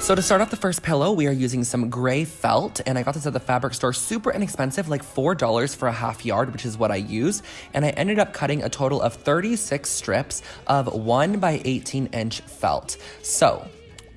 So to start off the first pillow, we are using some gray felt, and I got this at the fabric store, super inexpensive, like $4 for a half yard, which is what I use. And I ended up cutting a total of 36 strips of 1 by 18 inch felt. So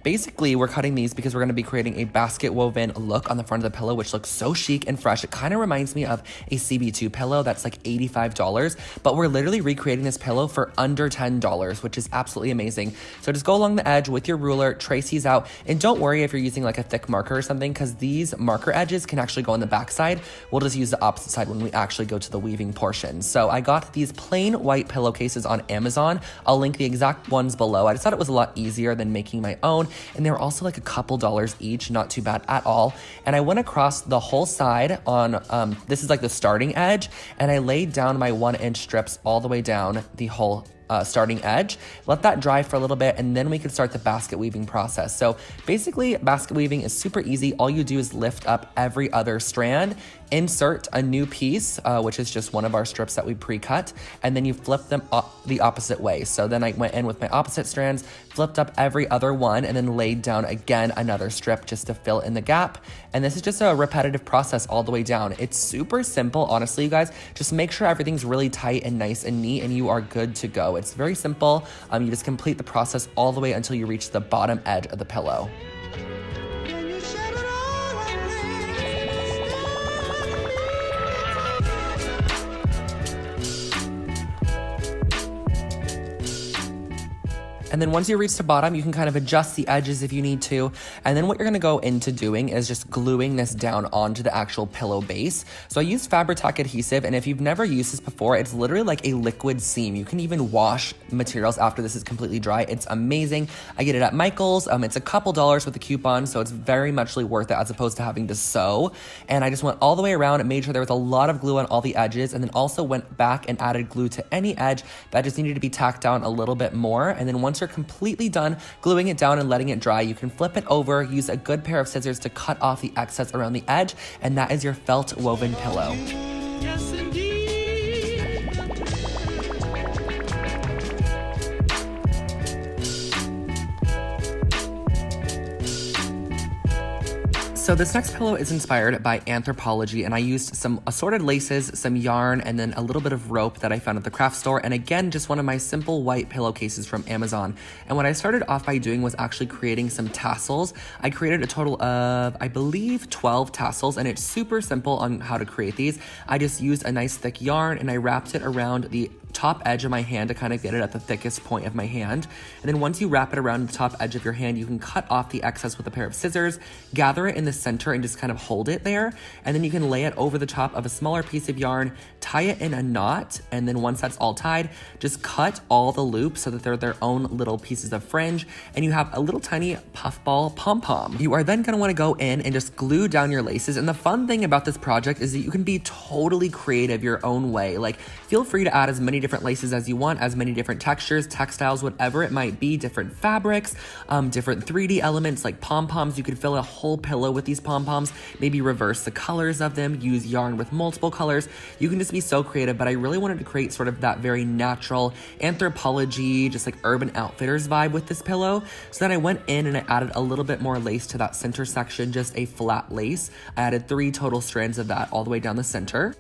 basically, we're cutting these because we're going to be creating a basket woven look on the front of the pillow, which looks so chic and fresh. It kind of reminds me of a CB2 pillow that's like $85, but we're literally recreating this pillow for under $10, which is absolutely amazing. So just go along the edge with your ruler, trace these out, and don't worry if you're using like a thick marker or something, because these marker edges can actually go on the back side. We'll just use the opposite side when we actually go to the weaving portion. So I got these plain white pillowcases on Amazon. I'll link the exact ones below. I just thought it was a lot easier than making my own. And they were also like a couple dollars each, not too bad at all. And I went across the whole side on, this is like the starting edge, and I laid down my 1 inch strips all the way down the whole starting edge. Let that dry for a little bit, and then we can start the basket weaving process. So basically, basket weaving is super easy. All you do is lift up every other strand, insert a new piece, which is just one of our strips that we pre-cut, and then you flip them the opposite way. So then I went in with my opposite strands, flipped up every other one, and then laid down again another strip just to fill in the gap. And this is just a repetitive process all the way down. It's super simple, honestly, you guys. Just make sure everything's really tight and nice and neat, and you are good to go. It's very simple. You just complete the process all the way until you reach the bottom edge of the pillow. And then once you reach the bottom, you can kind of adjust the edges if you need to. And then what you're gonna go into doing is just gluing this down onto the actual pillow base. So I used Fabri-Tac adhesive, and if you've never used this before, it's literally like a liquid seam. You can even wash materials after this is completely dry. It's amazing. I get it at Michael's. It's a couple dollars with a coupon, so it's very muchly worth it as opposed to having to sew. And I just went all the way around and made sure there was a lot of glue on all the edges, and then also went back and added glue to any edge that just needed to be tacked down a little bit more. And then once you're completely done gluing it down and letting it dry, you can flip it over, use a good pair of scissors to cut off the excess around the edge, and that is your felt woven pillow. Yes, indeed. So this next pillow is inspired by Anthropology, and I used some assorted laces, some yarn, and then a little bit of rope that I found at the craft store, and again, just one of my simple white pillowcases from Amazon. And what I started off by doing was actually creating some tassels. I created a total of, I believe, 12 tassels, and it's super simple on how to create these. I just used a nice thick yarn, and I wrapped it around the top edge of my hand to kind of get it at the thickest point of my hand. And then once you wrap it around the top edge of your hand, you can cut off the excess with a pair of scissors, gather it in the center and just kind of hold it there. And then you can lay it over the top of a smaller piece of yarn, tie it in a knot, and then once that's all tied, just cut all the loops so that they're their own little pieces of fringe, and you have a little tiny puffball pom-pom. You are then gonna wanna go in and just glue down your laces. And the fun thing about this project is that you can be totally creative your own way. Like, feel free to add as many different laces as you want, as many different textures, textiles, whatever it might be, different fabrics, different 3D elements like pom-poms. You could fill a whole pillow with these pom-poms, maybe reverse the colors of them, use yarn with multiple colors. You can just be so creative, but I really wanted to create sort of that very natural Anthropology, just like Urban Outfitters vibe with this pillow. So then I went in and I added a little bit more lace to that center section, just a flat lace. I added 3 total strands of that all the way down the center.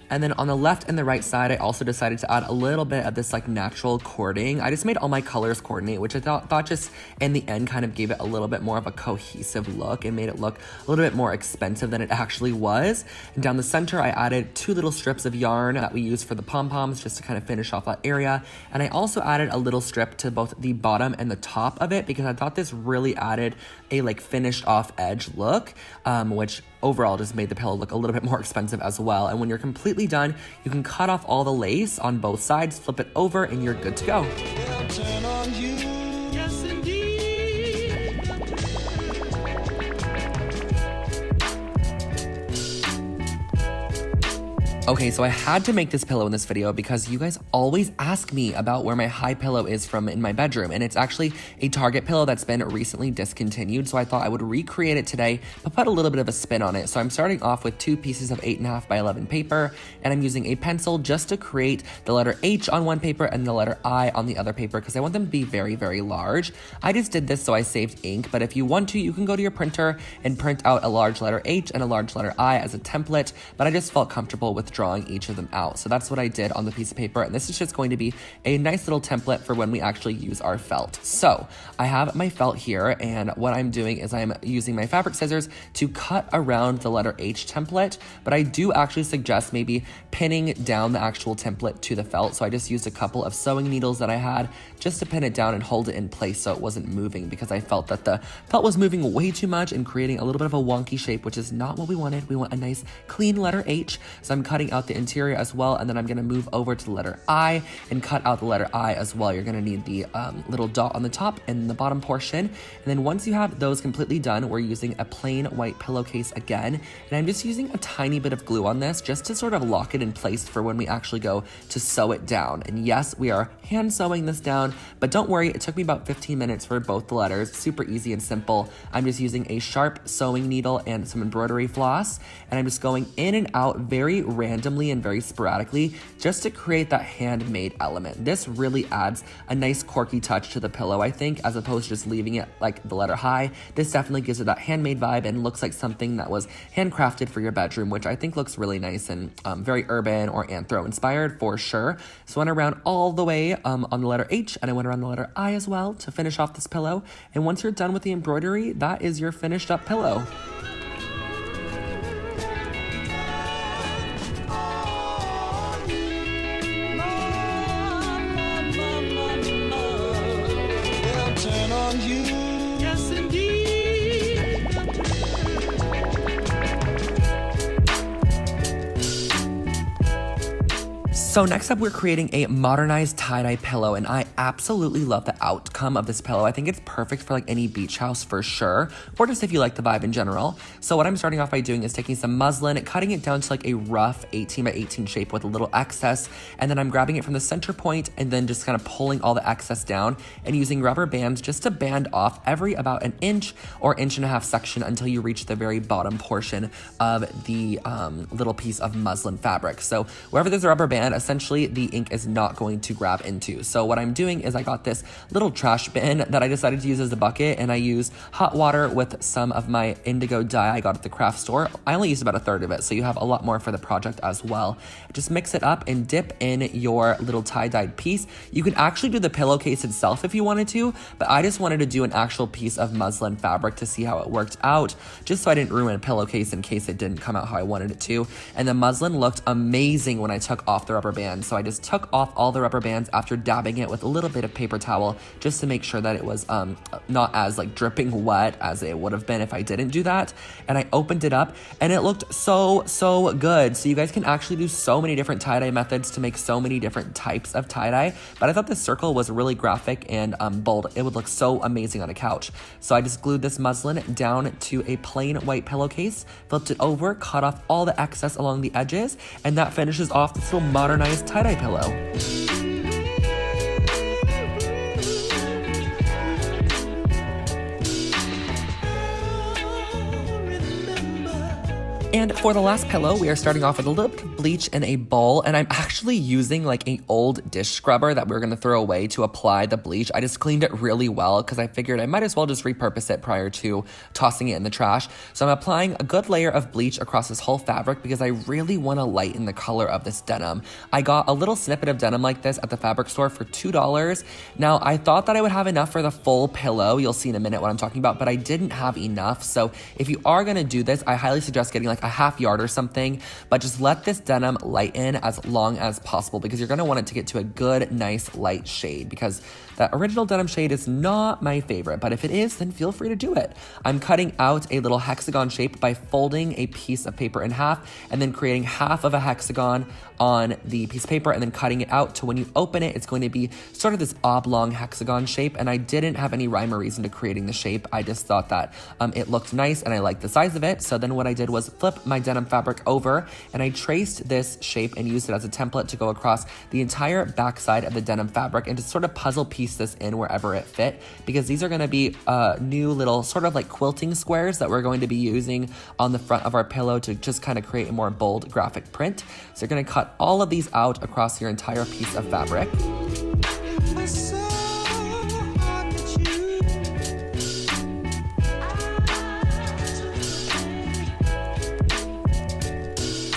And then on the left and the right side, I also decided to add a little bit of this like natural cording. I just made all my colors coordinate, which I thought just in the end kind of gave it a little bit more of a cohesive look and made it look a little bit more expensive than it actually was. And down the center, I added 2 little strips of yarn that we use for the pom-poms just to kind of finish off that area. And I also added a little strip to both the bottom and the top of it because I thought this really added a like finished off edge look, which overall just made the pillow look a little bit more expensive as well. And when you're completely done, you can cut off all the lace on both sides, flip it over, and you're good to go. Yes, indeed. Okay, so I had to make this pillow in this video because you guys always ask me about where my high pillow is from in my bedroom, and it's actually a Target pillow that's been recently discontinued, so I thought I would recreate it today, but put a little bit of a spin on it. So I'm starting off with 2 pieces of 8.5 by 11 paper, and I'm using a pencil just to create the letter H on one paper and the letter I on the other paper because I want them to be very, very large. I just did this so I saved ink, but if you want to, you can go to your printer and print out a large letter H and a large letter I as a template, but I just felt comfortable with drawing each of them out. So that's what I did on the piece of paper, and this is just going to be a nice little template for when we actually use our felt. So I have my felt here, and what I'm doing is I'm using my fabric scissors to cut around the letter H template, but I do actually suggest maybe pinning down the actual template to the felt. So I just used a couple of sewing needles that I had just to pin it down and hold it in place so it wasn't moving, because I felt that the felt was moving way too much and creating a little bit of a wonky shape, which is not what we wanted. We want a nice clean letter H. So I'm cutting out the interior as well, and then I'm gonna move over to the letter I and cut out the letter I as well. You're gonna need the little dot on the top and the bottom portion. And then once you have those completely done, we're using a plain white pillowcase again, and I'm just using a tiny bit of glue on this just to sort of lock it in place for when we actually go to sew it down. And yes, we are hand sewing this down, but don't worry, it took me about 15 minutes for both the letters. Super easy and simple. I'm just using a sharp sewing needle and some embroidery floss, and I'm just going in and out very randomly and very sporadically just to create that handmade element. This really adds a nice quirky touch to the pillow, I think, as opposed to just leaving it like the letter high. This definitely gives it that handmade vibe and looks like something that was handcrafted for your bedroom, which I think looks really nice and very urban or anthro inspired for sure. So I went around all the way on the letter H, and I went around the letter I as well to finish off this pillow. And once you're done with the embroidery, that is your finished up pillow. So next up, we're creating a modernized tie-dye pillow, and I absolutely love the outcome of this pillow. I think it's perfect for like any beach house for sure, or just if you like the vibe in general. So what I'm starting off by doing is taking some muslin, cutting it down to like a rough 18 by 18 shape with a little excess, and then I'm grabbing it from the center point and then just kind of pulling all the excess down and using rubber bands just to band off every about an inch or inch and a half section until you reach the very bottom portion of the little piece of muslin fabric. So wherever there's a rubber band, essentially the ink is not going to grab into. So what I'm doing is I got this little trash bin that I decided to use as a bucket, and I used hot water with some of my indigo dye I got at the craft store. I only used about a third of it, so you have a lot more for the project as well. Just mix it up and dip in your little tie-dyed piece. You can actually do the pillowcase itself if you wanted to, but I just wanted to do an actual piece of muslin fabric to see how it worked out, just so I didn't ruin a pillowcase in case it didn't come out how I wanted it to. And the muslin looked amazing when I took off the rubber band. So I just took off all the rubber bands after dabbing it with a little bit of paper towel just to make sure that it was not as like dripping wet as it would have been if I didn't do that. And I opened it up and it looked so good. So you guys can actually do so many different tie-dye methods to make so many different types of tie-dye, but I thought this circle was really graphic and bold. It would look so amazing on a couch. So I just glued this muslin down to a plain white pillowcase, flipped it over, cut off all the excess along the edges, and that finishes off this little modernized tie-dye pillow. And for the last pillow, we are starting off with a little bit of bleach in a bowl, and I'm actually using like an old dish scrubber that we're gonna throw away to apply the bleach. I just cleaned it really well because I figured I might as well just repurpose it prior to tossing it in the trash. So I'm applying a good layer of bleach across this whole fabric because I really wanna lighten the color of this denim. I got a little snippet of denim like this at the fabric store for $2. Now, I thought that I would have enough for the full pillow. You'll see in a minute what I'm talking about, but I didn't have enough. So if you are gonna do this, I highly suggest getting like a half yard or something, but just let this denim lighten as long as possible because you're gonna want it to get to a good, nice light shade, because that original denim shade is not my favorite, but if it is, then feel free to do it. I'm cutting out a little hexagon shape by folding a piece of paper in half and then creating half of a hexagon on the piece of paper and then cutting it out to when you open it, it's going to be sort of this oblong hexagon shape. And I didn't have any rhyme or reason to creating the shape. I just thought that it looked nice and I liked the size of it. So then what I did was flip flip my denim fabric over, and I traced this shape and used it as a template to go across the entire backside of the denim fabric and to sort of puzzle piece this in wherever it fit, because these are going to be new little sort of like quilting squares that we're going to be using on the front of our pillow to just kind of create a more bold graphic print. So you're going to cut all of these out across your entire piece of fabric.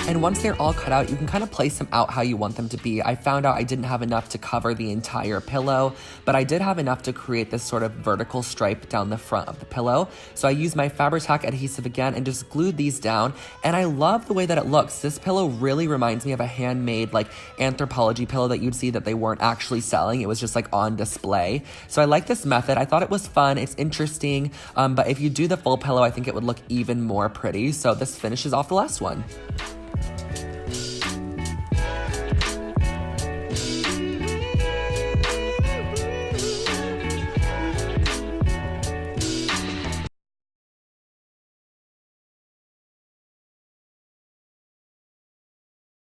And once they're all cut out, you can kind of place them out how you want them to be. I found out I didn't have enough to cover the entire pillow, but I did have enough to create this sort of vertical stripe down the front of the pillow. So I used my Fabri-Tac adhesive again and just glued these down. And I love the way that it looks. This pillow really reminds me of a handmade like Anthropology pillow that you'd see that they weren't actually selling. It was just like on display. So I like this method. I thought it was fun. It's interesting. But if you do the full pillow, I think it would look even more pretty. So this finishes off the last one.